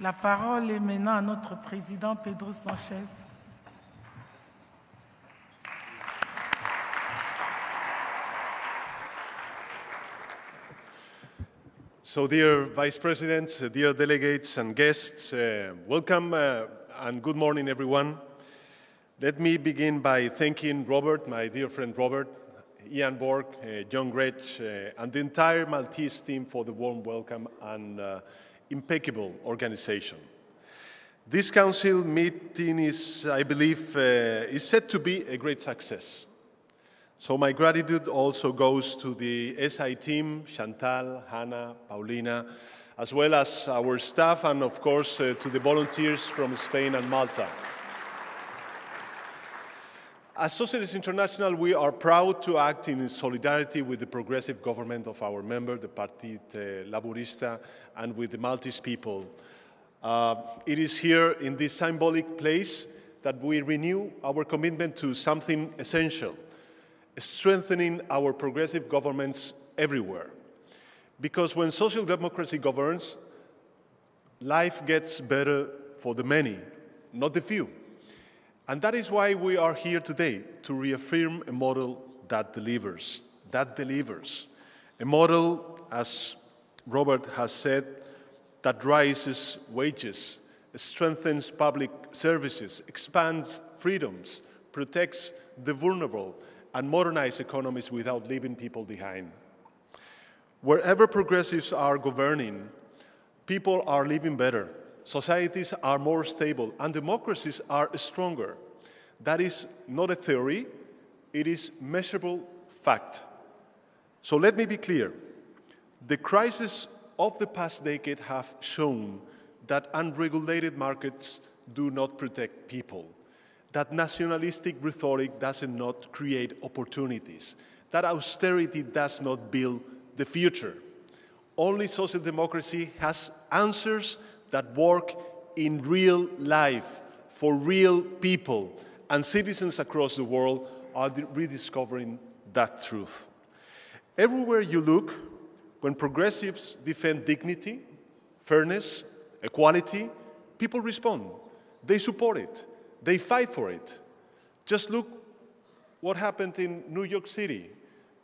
La parole est maintenant à notre président Pedro Sánchez. So, dear Vice President, dear delegates and guests, welcome and good morning, everyone. Let me begin by thanking Robert, my dear friend Robert, Ian Borg, John Gretsch, and the entire Maltese team for the warm welcome and impeccable organization. This Council meeting is, I believe, is set to be a great success. So my gratitude also goes to the SI team, Chantal, Hannah, Paulina, as well as our staff and, of course, to the volunteers from Spain and Malta. As Socialists International, we are proud to act in solidarity with the progressive government of our member, the Partido Laborista, and with the Maltese people. It is here in this symbolic place that we renew our commitment to something essential, strengthening our progressive governments everywhere. Because when social democracy governs, life gets better for the many, not the few. And that is why we are here today, to reaffirm a model that delivers. A model, as Robert has said, that raises wages, strengthens public services, expands freedoms, protects the vulnerable, and modernize economies without leaving people behind. Wherever progressives are governing, people are living better, societies are more stable, and democracies are stronger. That is not a theory, it is measurable fact. So let me be clear. The crises of the past decade have shown that unregulated markets do not protect people, that nationalistic rhetoric does not create opportunities, that austerity does not build the future. Only social democracy has answers that work in real life for real people, and citizens across the world are rediscovering that truth. Everywhere you look, when progressives defend dignity, fairness, equality, people respond. They support it. They fight for it. Just look what happened in New York City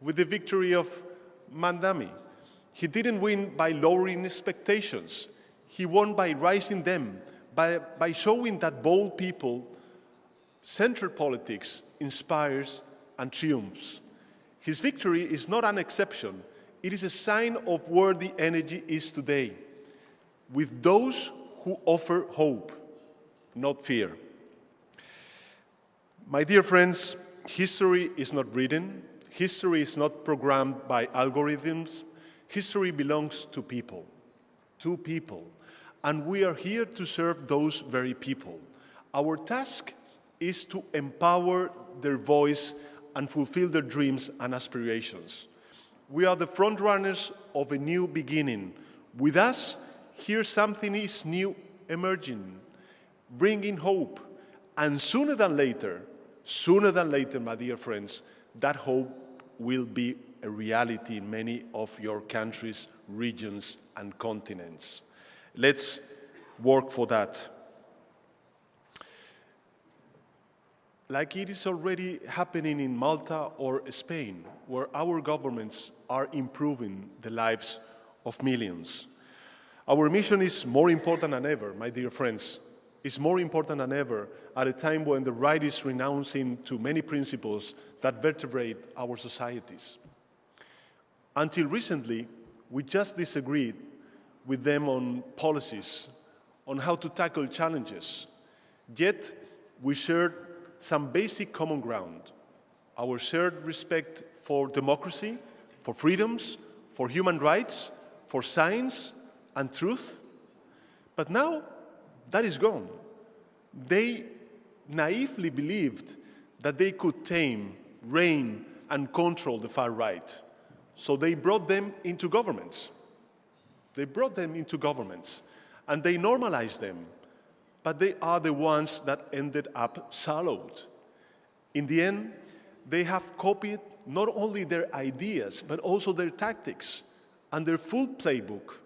with the victory of Mandami. He didn't win by lowering expectations. He won by raising them, by showing that bold people, central politics inspires and triumphs. His victory is not an exception. It is a sign of where the energy is today, with those who offer hope, not fear. My dear friends, history is not written. History is not programmed by algorithms. History belongs to people, and we are here to serve those very people. Our task is to empower their voice and fulfill their dreams and aspirations. We are the front runners of a new beginning. With us, here something is new emerging, bringing hope, and sooner than later, my dear friends, that hope will be a reality in many of your countries, regions, and continents. Let's work for that. Like it is already happening in Malta or Spain, where our governments are improving the lives of millions. Our mission is more important than ever, my dear friends. It's more important than ever at a time when the right is renouncing to many principles that vertebrate our societies. Until recently, we just disagreed with them on policies, on how to tackle challenges. Yet, we shared some basic common ground, our shared respect for democracy, for freedoms, for human rights, for science and truth. But now, that is gone. They naively believed that they could tame, rein, and control the far right. So they brought them into governments. And they normalized them. But they are the ones that ended up siloed. In the end, they have copied not only their ideas, but also their tactics and their full playbook.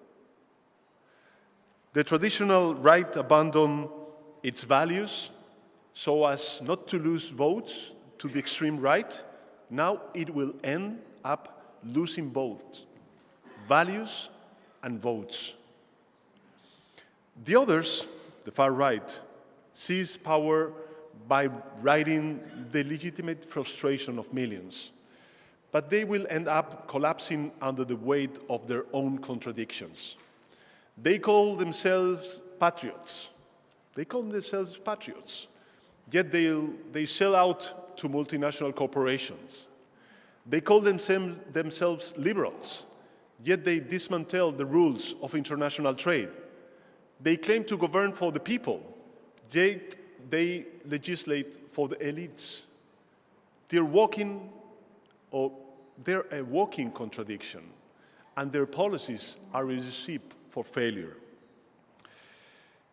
The traditional right abandoned its values so as not to lose votes to the extreme right. Now it will end up losing both values and votes. The others, the far right, seize power by riding the legitimate frustration of millions. But they will end up collapsing under the weight of their own contradictions. They call themselves patriots. Yet they sell out to multinational corporations. They call themselves liberals. Yet they dismantle the rules of international trade. They claim to govern for the people, yet they legislate for the elites. They're a walking contradiction, and their policies are a recipe for failure.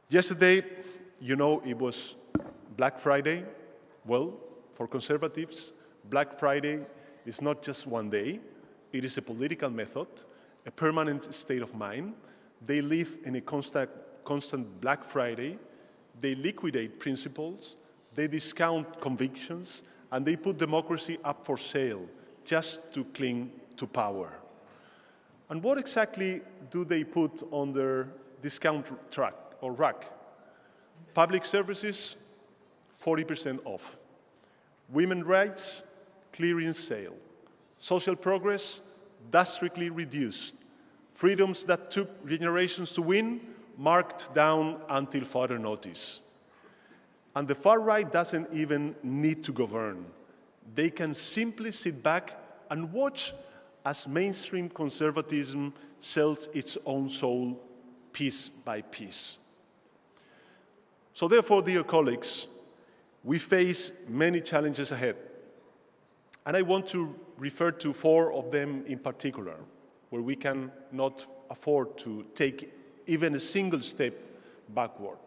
Yesterday, it was Black Friday. Well, for conservatives, Black Friday is not just one day. It is a political method, a permanent state of mind. They live in a constant Black Friday. They liquidate principles, they discount convictions, and they put democracy up for sale just to cling to power. And what exactly do they put on their discount track or rack? Public services, 40% off. Women's rights, clearance sale. Social progress, drastically reduced. Freedoms that took generations to win, marked down until further notice. And the far right doesn't even need to govern. They can simply sit back and watch as mainstream conservatism sells its own soul piece by piece. So therefore, dear colleagues, we face many challenges ahead. And I want to refer to 4 of them in particular, where we cannot afford to take even a single step backward.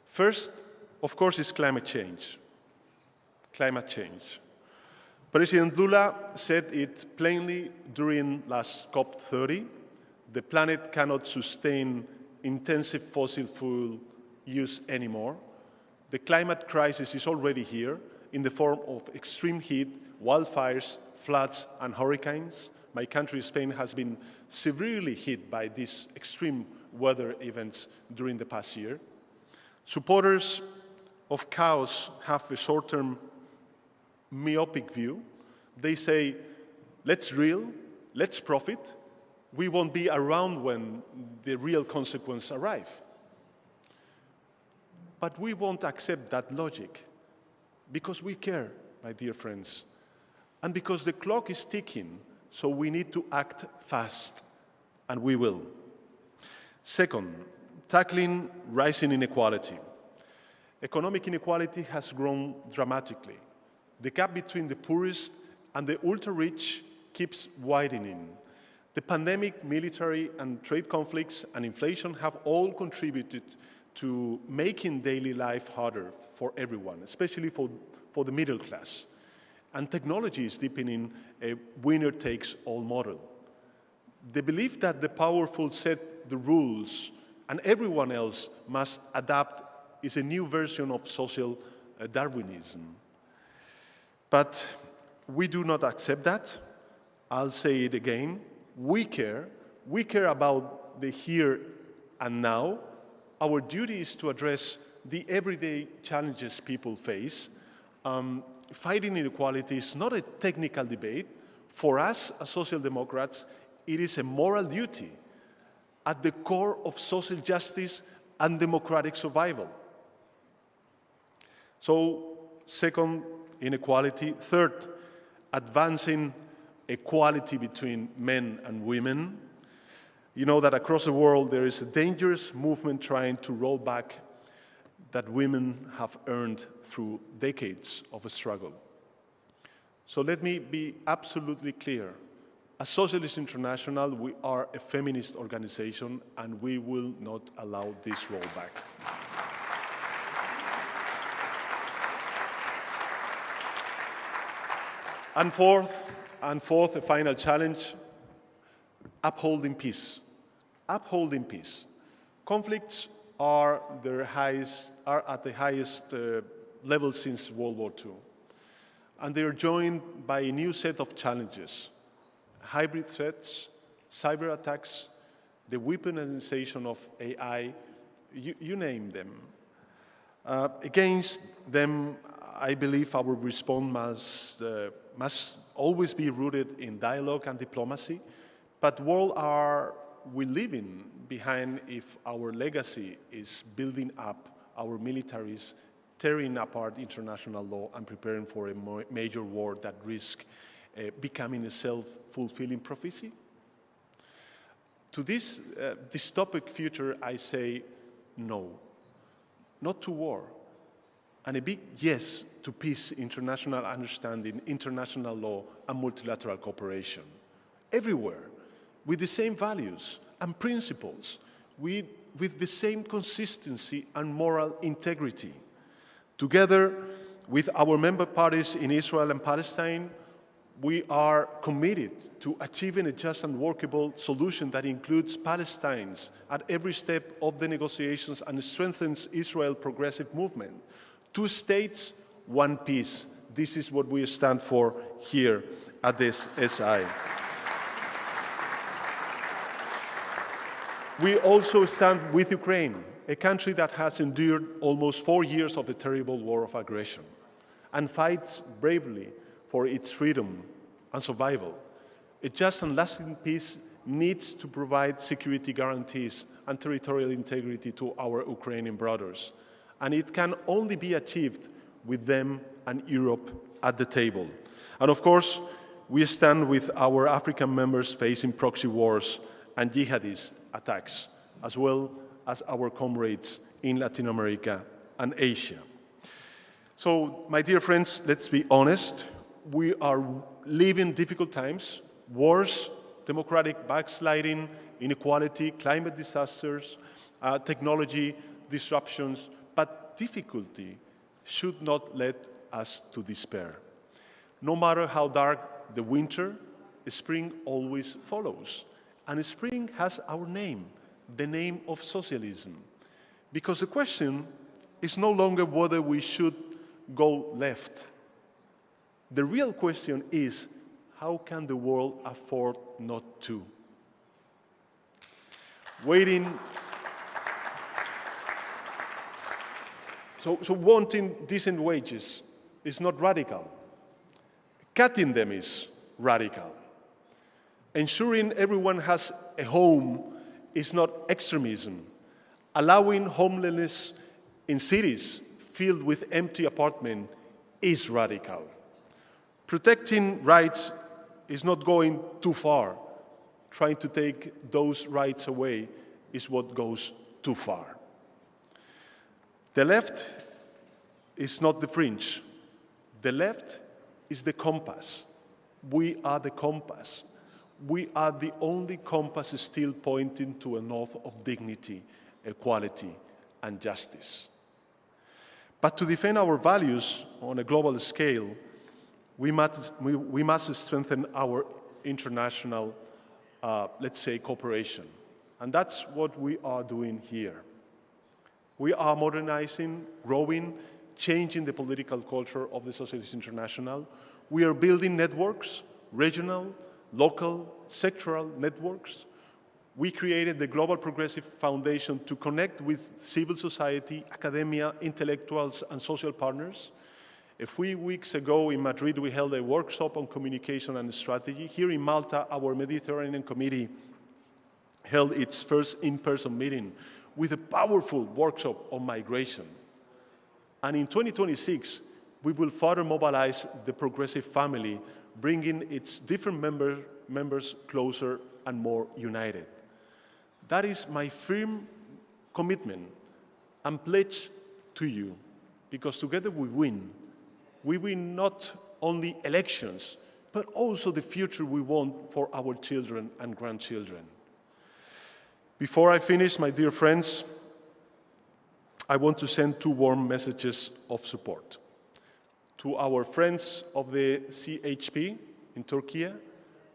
First, of course, is climate change. Climate change. President Lula said it plainly during last COP30. The planet cannot sustain intensive fossil fuel use anymore. The climate crisis is already here in the form of extreme heat, wildfires, floods, and hurricanes. My country, Spain, has been severely hit by these extreme weather events during the past year. Supporters of chaos have a short-term myopic view. They say, let's reel, let's profit. We won't be around when the real consequences arrive. But we won't accept that logic because we care, my dear friends, and because the clock is ticking, so we need to act fast, and we will. Second, tackling rising inequality. Economic inequality has grown dramatically. The gap between the poorest and the ultra-rich keeps widening. The pandemic, military and trade conflicts, and inflation have all contributed to making daily life harder for everyone, especially for the middle class. And technology is deepening a winner-takes-all model. The belief that the powerful set the rules and everyone else must adapt is a new version of social Darwinism. But we do not accept that. I'll say it again. We care. We care about the here and now. Our duty is to address the everyday challenges people face. Fighting inequality is not a technical debate. For us, as Social Democrats, it is a moral duty at the core of social justice and democratic survival. So, second, inequality. Third, advancing equality between men and women. You know that across the world there is a dangerous movement trying to roll back that women have earned through decades of a struggle. So let me be absolutely clear. As Socialist International, we are a feminist organization and we will not allow this rollback. And fourth, a final challenge, upholding peace. Upholding peace. Conflicts are at the highest level since World War II. And they are joined by a new set of challenges: hybrid threats, cyber attacks, the weaponization of AI, you name them. Against them, I believe our response must always be rooted in dialogue and diplomacy. But what are we leaving behind if our legacy is building up our militaries, tearing apart international law and preparing for a major war that risks becoming a self-fulfilling prophecy? To this dystopic future, I say no, not to war, and a big yes to peace, international understanding, international law, and multilateral cooperation. Everywhere, with the same values and principles, with the same consistency and moral integrity. Together with our member parties in Israel and Palestine, we are committed to achieving a just and workable solution that includes Palestinians at every step of the negotiations and strengthens Israel's progressive movement. 2 states, 1 peace. This is what we stand for here at this SI. We also stand with Ukraine, a country that has endured almost 4 years of the terrible war of aggression and fights bravely for its freedom and survival. A just and lasting peace needs to provide security guarantees and territorial integrity to our Ukrainian brothers, and it can only be achieved with them and Europe at the table. And of course, we stand with our African members facing proxy wars and jihadist attacks, as well as our comrades in Latin America and Asia. So, my dear friends, let's be honest. We are living difficult times: wars, democratic backsliding, inequality, climate disasters, technology disruptions, but difficulty should not lead us to despair. No matter how dark the winter, spring always follows. And spring has our name, the name of socialism. Because the question is no longer whether we should go left. The real question is, how can the world afford not to? So wanting decent wages is not radical. Cutting them is radical. Ensuring everyone has a home is not extremism. Allowing homelessness in cities filled with empty apartments is radical. Protecting rights is not going too far. Trying to take those rights away is what goes too far. The left is not the fringe. The left is the compass. We are the compass. We are the only compass still pointing to a north of dignity, equality, and justice. But to defend our values on a global scale, we must strengthen our international, let's say, cooperation. And that's what we are doing here. We are modernizing, growing, changing the political culture of the Socialist International. We are building networks, regional, local, sectoral networks. We created the Global Progressive Foundation to connect with civil society, academia, intellectuals, and social partners. A few weeks ago in Madrid, we held a workshop on communication and strategy. Here in Malta, our Mediterranean Committee held its first in-person meeting with a powerful workshop on migration. And in 2026, we will further mobilize the progressive family, bringing its different members closer and more united. That is my firm commitment and pledge to you, because together we win. We win not only elections, but also the future we want for our children and grandchildren. Before I finish, my dear friends, I want to send 2 warm messages of support. To our friends of the CHP in Turkey,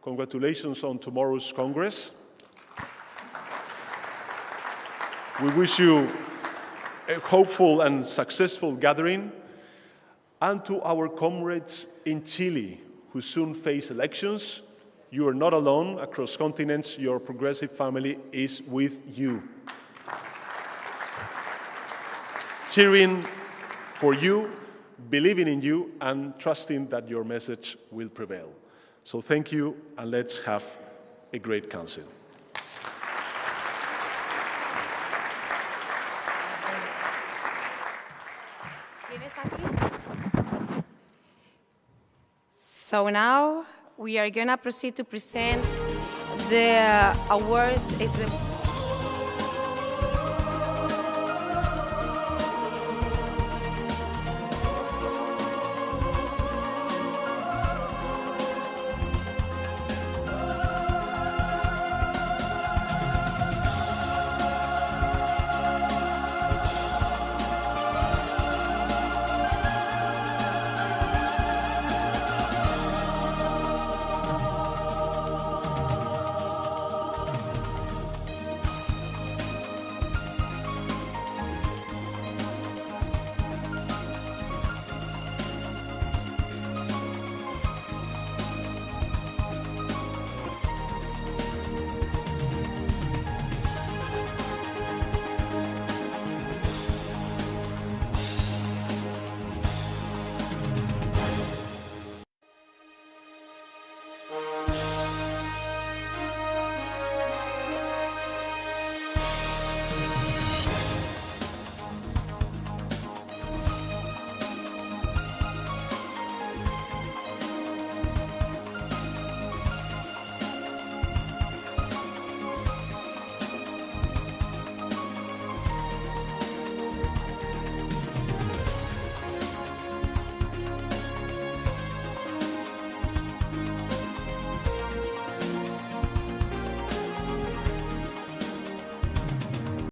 congratulations on tomorrow's Congress. We wish you a hopeful and successful gathering. And to our comrades in Chile, who soon face elections, you are not alone. Across continents, your progressive family is with you. Cheering for you, believing in you, and trusting that your message will prevail. So thank you, and let's have a great council. So now we are going to proceed to present the awards.